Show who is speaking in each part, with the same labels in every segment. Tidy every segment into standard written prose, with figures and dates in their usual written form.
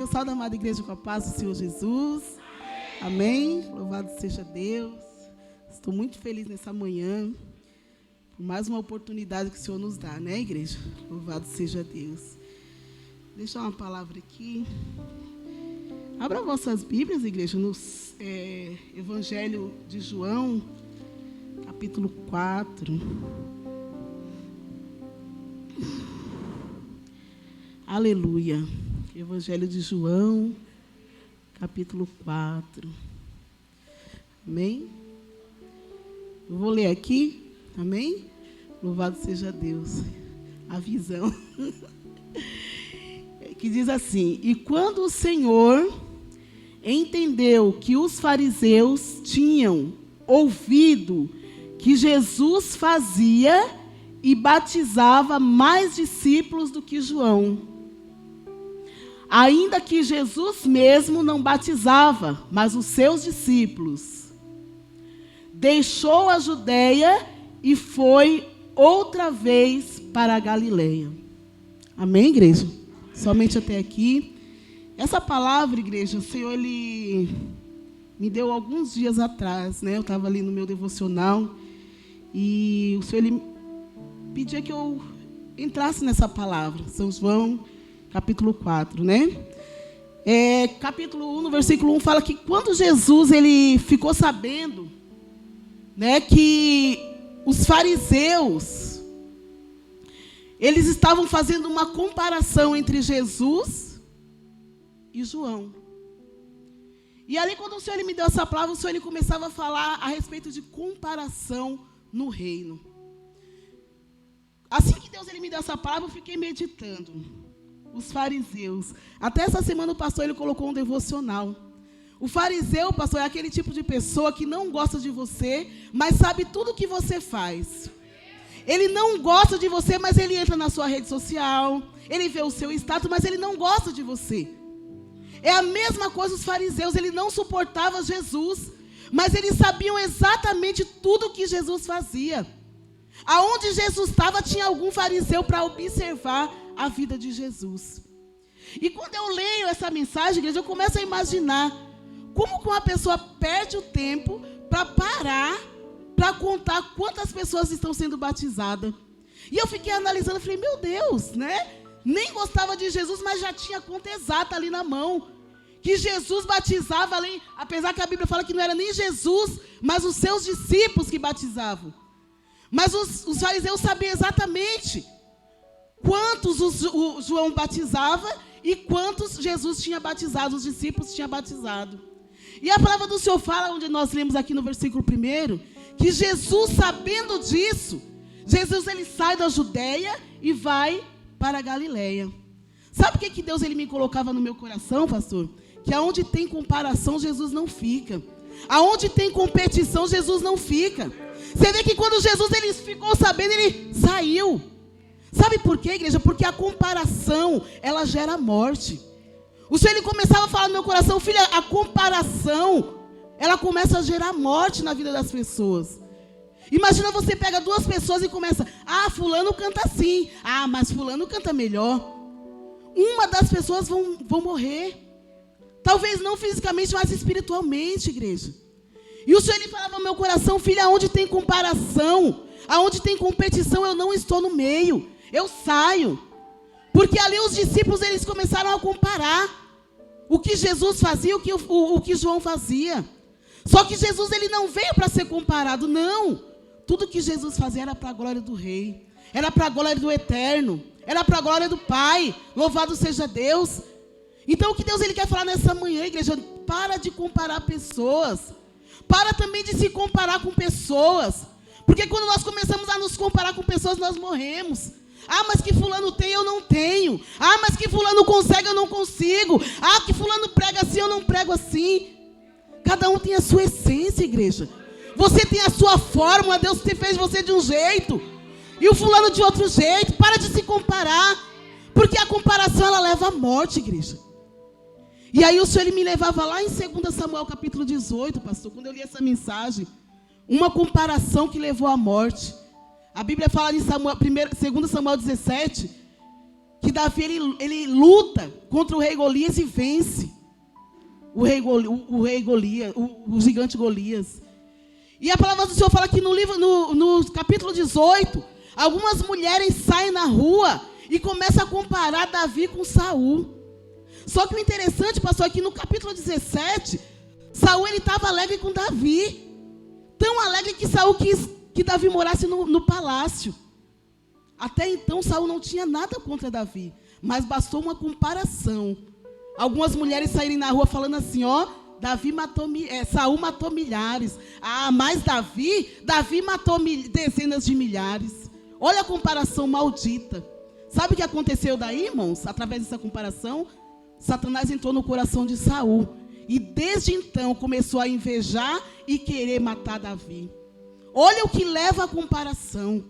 Speaker 1: Eu saúdo a amada igreja com a paz do Senhor Jesus. Amém. Louvado seja Deus. Estou muito feliz nessa manhã, por mais uma oportunidade que o Senhor nos dá, né, igreja? Louvado seja Deus. Deixa uma palavra aqui. Abra vossas Bíblias, igreja, no Evangelho de João, capítulo 4. Aleluia. Evangelho de João, capítulo 4. Amém? Eu vou ler aqui, amém? Louvado seja Deus. A visão. Que diz assim: E quando o Senhor entendeu que os fariseus tinham ouvido que Jesus fazia e batizava mais discípulos do que João, ainda que Jesus mesmo não batizava, mas os seus discípulos, deixou a Judeia e foi outra vez para a Galileia. Amém, igreja? Somente até aqui. Essa palavra, igreja, o Senhor, Ele me deu alguns dias atrás, né? Eu estava ali no meu devocional e o Senhor, Ele pedia que eu entrasse nessa palavra. São João, capítulo 4, né? Capítulo 1, no versículo 1, fala que quando Jesus ele ficou sabendo, né, que os fariseus, eles estavam fazendo uma comparação entre Jesus e João. E ali, quando o Senhor ele me deu essa palavra, o Senhor ele começava a falar a respeito de comparação no reino. Assim que Deus ele me deu essa palavra, eu fiquei meditando. Os fariseus. Até essa semana o pastor ele colocou um devocional. O fariseu, pastor, é aquele tipo de pessoa que não gosta de você, mas sabe tudo o que você faz. Ele não gosta de você, mas ele entra na sua rede social, ele vê o seu status, mas ele não gosta de você. É a mesma coisa os fariseus, ele não suportava Jesus, mas eles sabiam exatamente tudo o que Jesus fazia. Aonde Jesus estava, tinha algum fariseu para observar a vida de Jesus. E quando eu leio essa mensagem, igreja, eu começo a imaginar como que uma pessoa perde o tempo para parar, para contar quantas pessoas estão sendo batizadas. E eu fiquei analisando, falei, meu Deus, né? Nem gostava de Jesus, mas já tinha a conta exata ali na mão. Que Jesus batizava ali, apesar que a Bíblia fala que não era nem Jesus, mas os seus discípulos que batizavam. Mas os fariseus sabiam exatamente quantos o João batizava e quantos Jesus tinha batizado, os discípulos tinham batizado. E a palavra do Senhor fala, onde nós lemos aqui no versículo 1, que Jesus, sabendo disso, Jesus ele sai da Judeia e vai para a Galileia. Sabe o que Deus ele me colocava no meu coração, pastor? Que aonde tem comparação, Jesus não fica. Aonde tem competição, Jesus não fica. Você vê que quando Jesus ele ficou sabendo, ele saiu. Sabe por quê, igreja? Porque a comparação, ela gera morte. O Senhor ele começava a falar no meu coração, filha, a comparação, ela começa a gerar morte na vida das pessoas. Imagina você pega duas pessoas e começa, fulano canta assim, mas fulano canta melhor. Uma das pessoas vão morrer. Talvez não fisicamente, mas espiritualmente, igreja. E o Senhor ele falava no meu coração, filha, aonde tem comparação, aonde tem competição, eu não estou no meio, eu saio. Porque ali os discípulos eles começaram a comparar o que Jesus fazia, o que João fazia. Só que Jesus ele não veio para ser comparado, não. Tudo que Jesus fazia era para a glória do Rei, era para a glória do Eterno, era para a glória do Pai. Louvado seja Deus. Então o que Deus ele quer falar nessa manhã, igreja? Para de comparar pessoas. Para também de se comparar com pessoas. Porque quando nós começamos a nos comparar com pessoas, nós morremos. Mas que fulano tem, eu não tenho. Mas que fulano consegue, eu não consigo. Que fulano prega assim, eu não prego assim. Cada um tem a sua essência, igreja. Você tem a sua fórmula, Deus te fez você de um jeito. E o fulano de outro jeito. Para de se comparar. Porque a comparação, ela leva à morte, igreja. E aí o Senhor ele me levava lá em 2 Samuel capítulo 18, pastor, quando eu li essa mensagem, uma comparação que levou à morte. A Bíblia fala em 2 Samuel 17, que Davi ele luta contra o rei Golias e vence o rei Golias, o gigante Golias. E a palavra do Senhor fala que no capítulo 18, algumas mulheres saem na rua e começam a comparar Davi com Saul. Só que o interessante, pastor, é que no capítulo 17, Saul estava alegre com Davi. Tão alegre que Saul quis que Davi morasse no palácio. Até então, Saul não tinha nada contra Davi, mas bastou uma comparação. Algumas mulheres saírem na rua falando assim, ó, Saul matou milhares. Ah, mas Davi matou dezenas de milhares. Olha a comparação maldita. Sabe o que aconteceu daí, irmãos? Através dessa comparação, Satanás entrou no coração de Saul. E desde então começou a invejar e querer matar Davi. Olha o que leva à comparação.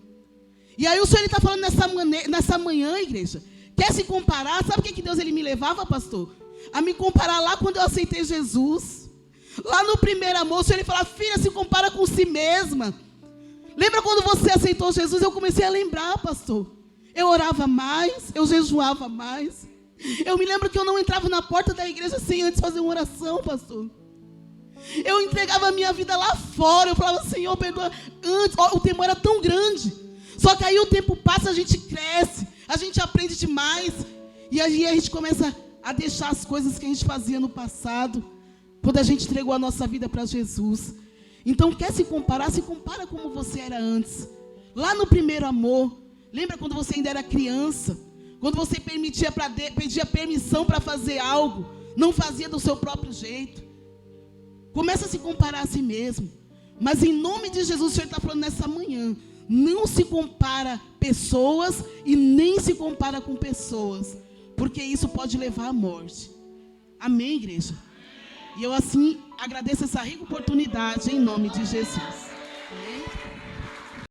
Speaker 1: E aí o Senhor está falando nessa manhã, igreja. Quer se comparar? Sabe o que Deus ele me levava, pastor? A me comparar lá quando eu aceitei Jesus. Lá no primeiro amor, o Senhor ele fala, filha, se compara com si mesma. Lembra quando você aceitou Jesus? Eu comecei a lembrar, pastor. Eu orava mais, eu jejuava mais. Eu me lembro que eu não entrava na porta da igreja sem antes fazer uma oração, pastor. Eu entregava a minha vida lá fora. Eu falava, Senhor, perdoa. Antes, o temor era tão grande. Só que aí o tempo passa, a gente cresce, a gente aprende demais. E aí a gente começa a deixar as coisas que a gente fazia no passado, quando a gente entregou a nossa vida para Jesus. Então, quer se comparar? Se compara como você era antes. Lá no primeiro amor. Lembra quando você ainda era criança? Quando você pedia permissão para fazer algo, não fazia do seu próprio jeito. Começa a se comparar a si mesmo. Mas em nome de Jesus, o Senhor está falando nessa manhã. Não se compara pessoas e nem se compara com pessoas. Porque isso pode levar à morte. Amém, igreja? E eu assim agradeço essa rica oportunidade em nome de Jesus.